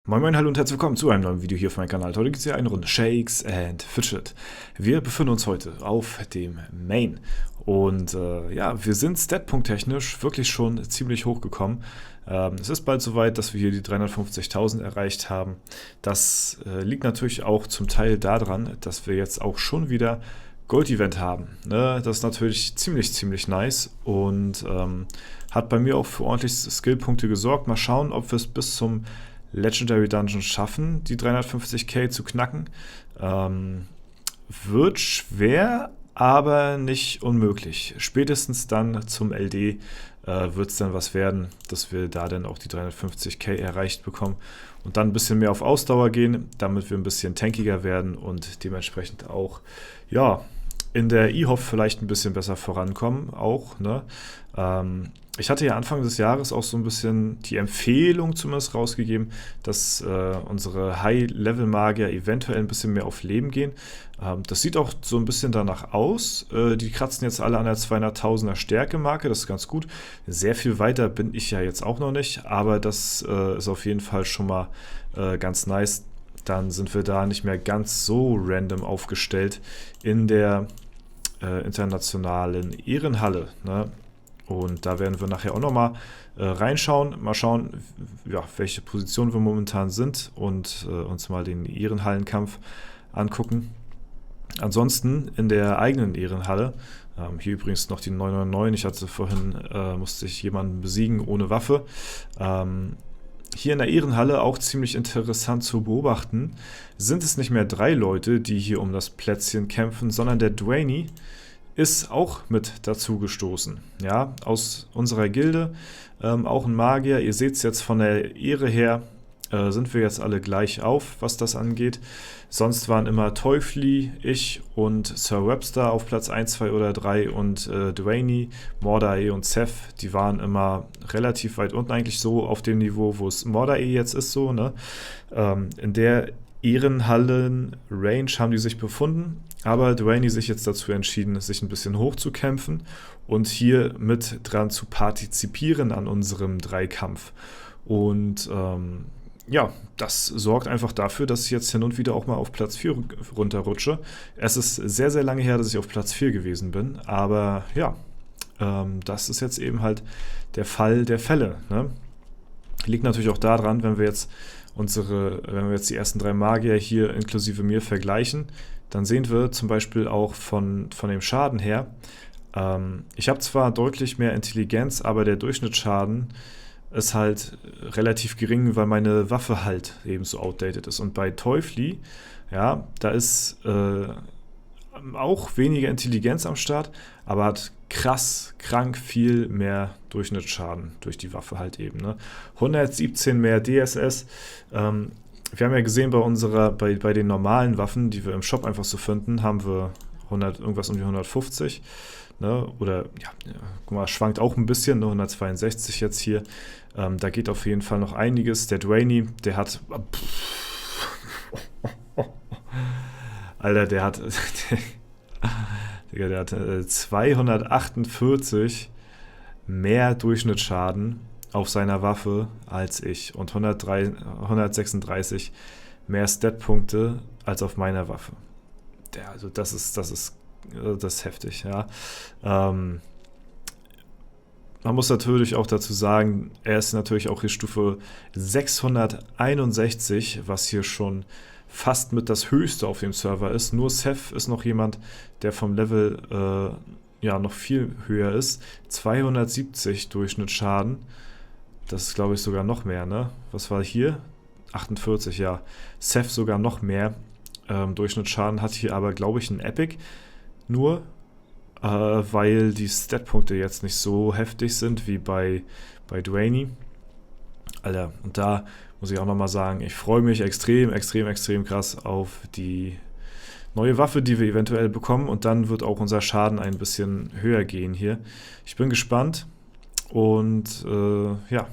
Moin Moin, hallo und herzlich willkommen zu einem neuen Video hier auf meinem Kanal. Heute gibt es hier eine Runde Shakes and Fidget. Wir befinden uns heute auf dem Main und ja, wir sind statpunkt-technisch wirklich schon ziemlich hoch gekommen. Es ist bald soweit, dass wir hier die 350.000 erreicht haben. Das liegt natürlich auch zum Teil daran, dass wir jetzt auch schon wieder Gold-Event haben. Ne? Das ist natürlich ziemlich nice und hat bei mir auch für ordentlich Skillpunkte gesorgt. Mal schauen, ob wir es bis zum Legendary Dungeon schaffen, die 350k zu knacken. Wird schwer, aber nicht unmöglich. Spätestens dann zum LD wird es dann was werden, dass wir da dann auch die 350k erreicht bekommen und dann ein bisschen mehr auf Ausdauer gehen, damit wir ein bisschen tankiger werden und dementsprechend auch, ja, in der E-Hoff vielleicht ein bisschen besser vorankommen auch, ne? Ich hatte ja Anfang des Jahres auch so ein bisschen die Empfehlung zumindest rausgegeben, dass unsere High-Level-Magier eventuell ein bisschen mehr auf Leben gehen. Das sieht auch so ein bisschen danach aus. Die kratzen jetzt alle an der 200.000er Stärke-Marke, das ist ganz gut. Sehr viel weiter bin ich ja jetzt auch noch nicht, aber das ist auf jeden Fall schon mal ganz nice. Dann sind wir da nicht mehr ganz so random aufgestellt in der internationalen Ehrenhalle, ne? Und da werden wir nachher auch nochmal reinschauen, mal schauen, ja, welche Position wir momentan sind und uns mal den Ehrenhallenkampf angucken. Ansonsten in der eigenen Ehrenhalle, hier übrigens noch die 999, ich hatte vorhin, musste ich jemanden besiegen ohne Waffe. Hier in der Ehrenhalle auch ziemlich interessant zu beobachten, sind es nicht mehr 3 Leute, die hier um das Plätzchen kämpfen, sondern der Dwayne ist auch mit dazu gestoßen, ja, aus unserer Gilde, auch ein Magier. Ihr seht es jetzt von der Ehre her, sind wir jetzt alle gleich auf, was das angeht. Sonst waren immer Teufli, ich und Sir Webster auf Platz 1, 2 oder 3 und Dwayne, Mordae und Seth, die waren immer relativ weit unten, eigentlich so auf dem Niveau, wo es Mordae jetzt ist, so, ne? In der Ehrenhallen-Range haben die sich befunden, aber Dwayne sich jetzt dazu entschieden, sich ein bisschen hochzukämpfen und hier mit dran zu partizipieren an unserem Dreikampf. Und ja, das sorgt einfach dafür, dass ich jetzt hin und wieder auch mal auf Platz 4 runterrutsche. Es ist sehr lange her, dass ich auf Platz 4 gewesen bin, aber ja, das ist jetzt eben halt der Fall der Fälle, ne? Liegt natürlich auch daran, wenn wir jetzt die ersten 3 Magier hier inklusive mir vergleichen, dann sehen wir zum Beispiel auch von dem Schaden her, ich habe zwar deutlich mehr Intelligenz, aber der Durchschnittsschaden ist halt relativ gering, weil meine Waffe halt eben so outdated ist. Und bei Teufli, ja, da ist auch weniger Intelligenz am Start, aber hat krank viel mehr Durchschnittsschaden durch die Waffe halt eben, ne? 117 mehr DSS. Wir haben ja gesehen, bei den normalen Waffen, die wir im Shop einfach so finden, haben wir irgendwas um die 150. Ne? Oder, ja, guck mal, schwankt auch ein bisschen, ne? 162 jetzt hier. Da geht auf jeden Fall noch einiges. Der Dwayne, der hat... Alter, der hat 248 mehr Durchschnittsschaden auf seiner Waffe als ich und 136 mehr Statpunkte als auf meiner Waffe. Also das ist heftig, ja. Man muss natürlich auch dazu sagen, er ist natürlich auch hier Stufe 661, was hier schon fast mit das Höchste auf dem Server ist. Nur Seth ist noch jemand, der vom Level ja noch viel höher ist. 270 Durchschnittsschaden. Das ist, glaube ich, sogar noch mehr, ne? Was war hier? 48, ja. Seth sogar noch mehr Durchschnittsschaden, hat hier aber, glaube ich, ein Epic. Nur, weil die Statpunkte jetzt nicht so heftig sind wie bei Dwayne. Alter, und da muss ich auch nochmal sagen, ich freue mich extrem krass auf die neue Waffe, die wir eventuell bekommen. Und dann wird auch unser Schaden ein bisschen höher gehen hier. Ich bin gespannt. Und ja,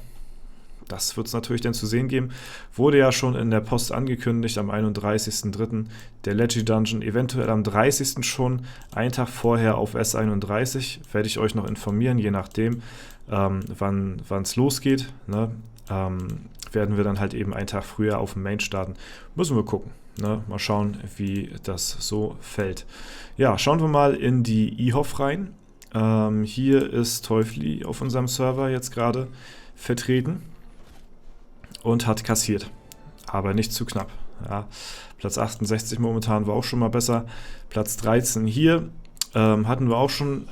das wird es natürlich dann zu sehen geben. Wurde ja schon in der Post angekündigt am 31.03. Der Leggy Dungeon, eventuell am 30. schon, einen Tag vorher auf S31. Werde ich euch noch informieren, je nachdem, wann es losgeht. Ne? Werden wir dann halt eben einen Tag früher auf dem Main starten. Müssen wir gucken. Ne? Mal schauen, wie das so fällt. Ja, schauen wir mal in die eHoff rein. Hier ist Teufli auf unserem Server jetzt gerade vertreten und hat kassiert, aber nicht zu knapp. Ja, Platz 68 momentan war auch schon mal besser. Platz 13 hier hatten wir auch schon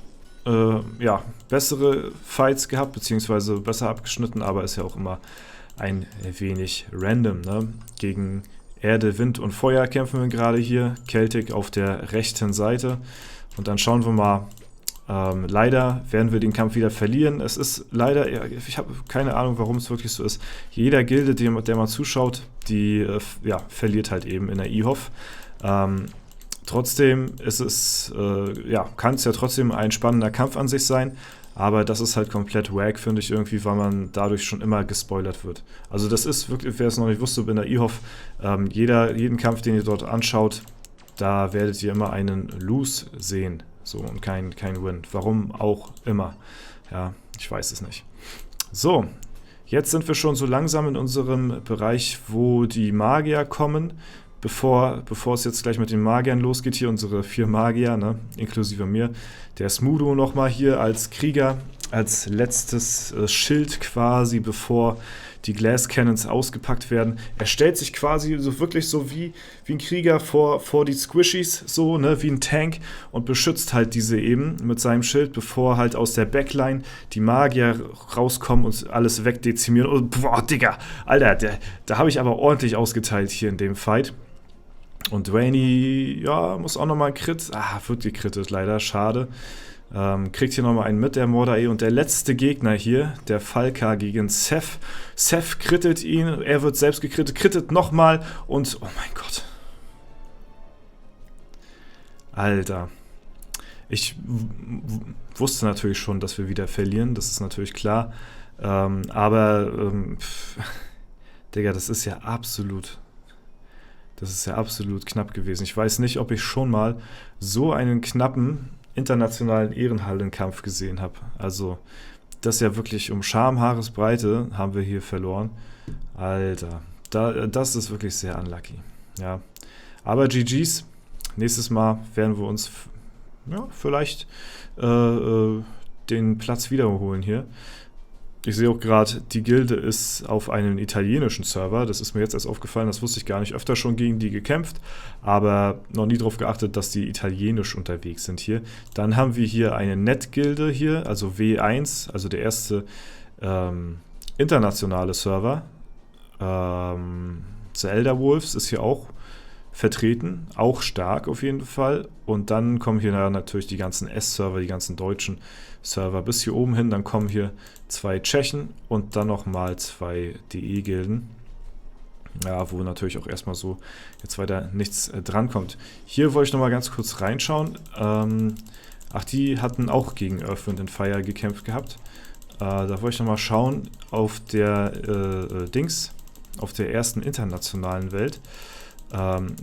bessere Fights gehabt, beziehungsweise besser abgeschnitten, aber ist ja auch immer ein wenig random. Ne? Gegen Erde, Wind und Feuer kämpfen wir gerade hier. Celtic auf der rechten Seite. Und dann schauen wir mal. Leider werden wir den Kampf wieder verlieren. Es ist leider, ich habe keine Ahnung, warum es wirklich so ist. Jeder Gilde, der mal zuschaut, die verliert halt eben in der eHoff. Trotzdem ist es, kann es ja trotzdem ein spannender Kampf an sich sein. Aber das ist halt komplett wack, finde ich irgendwie, weil man dadurch schon immer gespoilert wird. Also das ist wirklich, wer es noch nicht wusste, in der eHoff, jeden Kampf, den ihr dort anschaut, da werdet ihr immer einen Lose sehen. So, und kein Win. Warum auch immer. Ja, ich weiß es nicht. So, jetzt sind wir schon so langsam in unserem Bereich, wo die Magier kommen. Bevor es jetzt gleich mit den Magiern losgeht, hier unsere 4 Magier, ne, inklusive mir. Der Smudo nochmal hier als Krieger, als letztes Schild quasi, bevor die Glass Cannons ausgepackt werden. Er stellt sich quasi so wirklich so wie ein Krieger vor die Squishies, so, ne, wie ein Tank und beschützt halt diese eben mit seinem Schild, bevor halt aus der Backline die Magier rauskommen und alles wegdezimieren. Und boah, Digga, Alter, da habe ich aber ordentlich ausgeteilt hier in dem Fight. Und Dwayne, ja, muss auch nochmal Crit. Wird gekrittet, leider, schade. Kriegt hier nochmal einen mit, der Mordae. Und der letzte Gegner hier, der Falka gegen Seth. Seth krittet ihn, er wird selbst gekrittet, krittet nochmal und, oh mein Gott. Alter. Ich wusste natürlich schon, dass wir wieder verlieren, das ist natürlich klar. Digga, das ist ja absolut knapp gewesen. Ich weiß nicht, ob ich schon mal so einen knappen internationalen Ehrenhallenkampf gesehen habe. Also, das ist ja wirklich um Schamhaaresbreite haben wir hier verloren. Alter, das ist wirklich sehr unlucky. Ja. Aber GG's. Nächstes Mal werden wir uns vielleicht den Platz wiederholen hier. Ich sehe auch gerade, die Gilde ist auf einem italienischen Server. Das ist mir jetzt erst aufgefallen, das wusste ich gar nicht. Öfter schon gegen die gekämpft, aber noch nie darauf geachtet, dass die italienisch unterwegs sind hier. Dann haben wir hier eine Net-Gilde hier, also W1, also der erste internationale Server. The Elder Wolves ist hier auch vertreten, auch stark auf jeden Fall. Und dann kommen hier natürlich die ganzen S-Server, die ganzen deutschen Server bis hier oben hin. Dann kommen hier 2 Tschechen und dann nochmal 2 DE-Gilden. Ja, wo natürlich auch erstmal so jetzt weiter nichts drankommt. Hier wollte ich nochmal ganz kurz reinschauen. Die hatten auch gegen Earth, Wind & Fire gekämpft gehabt. Da wollte ich nochmal schauen auf der auf der ersten internationalen Welt.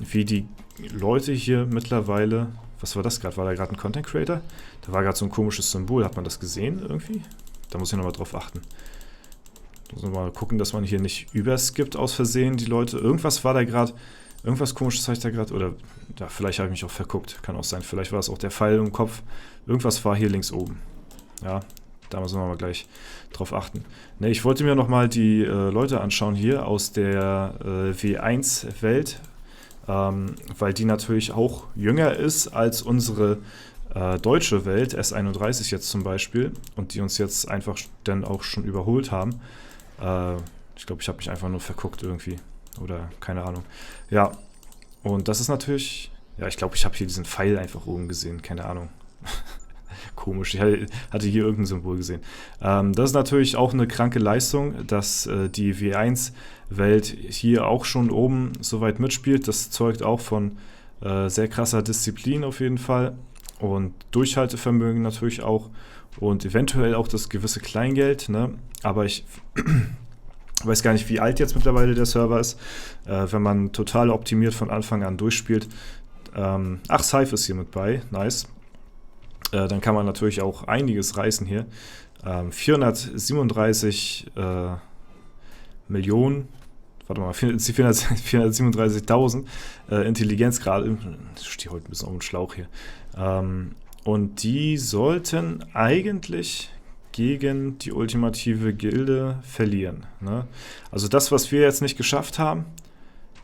Wie die Leute hier mittlerweile, was war das gerade? War da gerade ein Content Creator? Da war gerade so ein komisches Symbol, hat man das gesehen irgendwie? Da muss ich nochmal drauf achten. Muss mal gucken, dass man hier nicht überskippt aus Versehen die Leute. Irgendwas war da gerade, irgendwas komisches habe ich da gerade, oder ja, vielleicht habe ich mich auch verguckt, kann auch sein. Vielleicht war es auch der Pfeil im Kopf. Irgendwas war hier links oben. Ja, da müssen wir mal gleich drauf achten. Ne, ich wollte mir nochmal die Leute anschauen hier aus der W1-Welt. Weil die natürlich auch jünger ist als unsere deutsche Welt, S31 jetzt zum Beispiel, und die uns jetzt einfach dann auch schon überholt haben. Ich glaube, ich habe mich einfach nur verguckt irgendwie, oder keine Ahnung. Ja, und das ist natürlich, ja, ich glaube, ich habe hier diesen Pfeil einfach oben gesehen, keine Ahnung. Komisch, ich hatte hier irgendein Symbol gesehen. Das ist natürlich auch eine kranke Leistung, dass die W1-Welt hier auch schon oben so weit mitspielt. Das zeugt auch von sehr krasser Disziplin auf jeden Fall und Durchhaltevermögen natürlich auch und eventuell auch das gewisse Kleingeld, ne? Aber ich Ich weiß gar nicht, wie alt jetzt mittlerweile der Server ist. Wenn man total optimiert von Anfang an durchspielt. Ach, Scythe ist hier mit bei. Nice. Dann kann man natürlich auch einiges reißen hier. 437 Millionen, warte mal, 437.000 Intelligenzgrad. Ich stehe heute ein bisschen auf dem Schlauch hier. Und die sollten eigentlich gegen die ultimative Gilde verlieren. Ne? Also das, was wir jetzt nicht geschafft haben,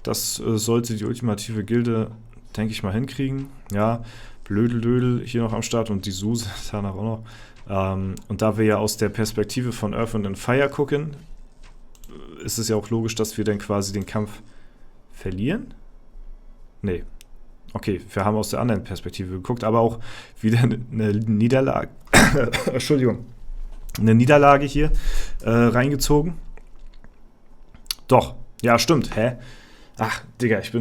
das sollte die ultimative Gilde, denke ich mal, hinkriegen. Ja, Blödel hier noch am Start und die Suse danach auch noch. Und da wir ja aus der Perspektive von Earth and Fire gucken, ist es ja auch logisch, dass wir dann quasi den Kampf verlieren? Nee. Okay, wir haben aus der anderen Perspektive geguckt, aber auch wieder eine Niederlage. Entschuldigung. Eine Niederlage hier reingezogen. Doch, ja, stimmt. Hä? Ach, Digga, ich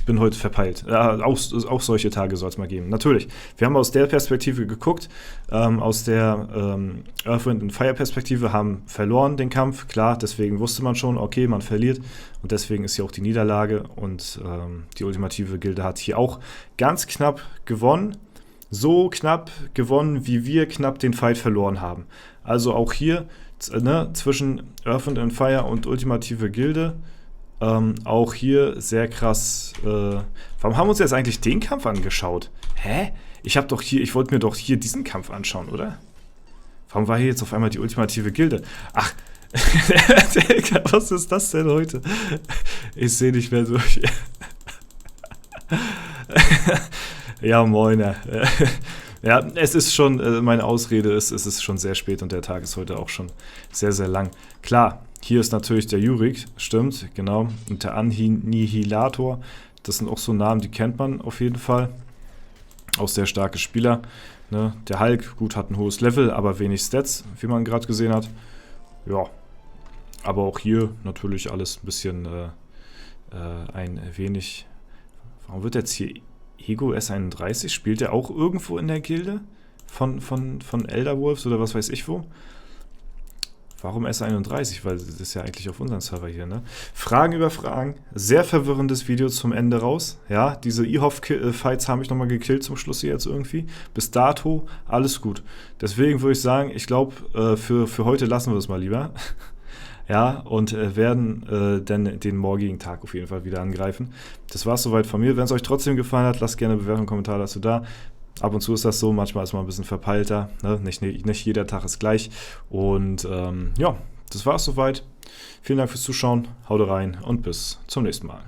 bin heute verpeilt. Auch solche Tage soll es mal geben. Natürlich. Wir haben aus der Perspektive geguckt, aus der Earth, Wind and Fire Perspektive, haben verloren den Kampf. Klar, deswegen wusste man schon, okay, man verliert. Und deswegen ist hier auch die Niederlage. Und die ultimative Gilde hat hier auch ganz knapp gewonnen. So knapp gewonnen, wie wir knapp den Fight verloren haben. Also auch hier zwischen Earth and Fire und ultimative Gilde. Auch hier sehr krass. Warum haben wir uns jetzt eigentlich den Kampf angeschaut? Hä? Ich wollte mir doch hier diesen Kampf anschauen, oder? Warum war hier jetzt auf einmal die ultimative Gilde? Ach, was ist das denn heute? Ich sehe nicht mehr durch. Ja, moin. Ja, es ist schon, meine Ausrede ist, es ist schon sehr spät und der Tag ist heute auch schon sehr, sehr lang. Klar, hier ist natürlich der Yurik, stimmt, genau, und der Annihilator. Das sind auch so Namen, die kennt man auf jeden Fall. Auch sehr starke Spieler. Ne? Der Hulk, gut, hat ein hohes Level, aber wenig Stats, wie man gerade gesehen hat. Ja, aber auch hier natürlich alles ein bisschen ein wenig... Warum wird jetzt hier Ego S31? Spielt der auch irgendwo in der Gilde von Elderwolves oder was weiß ich wo? Warum S31? Weil das ist ja eigentlich auf unserem Server hier, ne? Fragen über Fragen. Sehr verwirrendes Video zum Ende raus. Ja, diese E-Hoff-Fights haben mich nochmal gekillt zum Schluss hier jetzt irgendwie. Bis dato alles gut. Deswegen würde ich sagen, ich glaube, für heute lassen wir es mal lieber. Ja, und werden dann den morgigen Tag auf jeden Fall wieder angreifen. Das war es soweit von mir. Wenn es euch trotzdem gefallen hat, lasst gerne eine Bewertung, einen Kommentar dazu da. Ab und zu ist das so, manchmal ist man ein bisschen verpeilter. Ne? Nicht jeder Tag ist gleich. Und ja, das war es soweit. Vielen Dank fürs Zuschauen. Haut rein und bis zum nächsten Mal.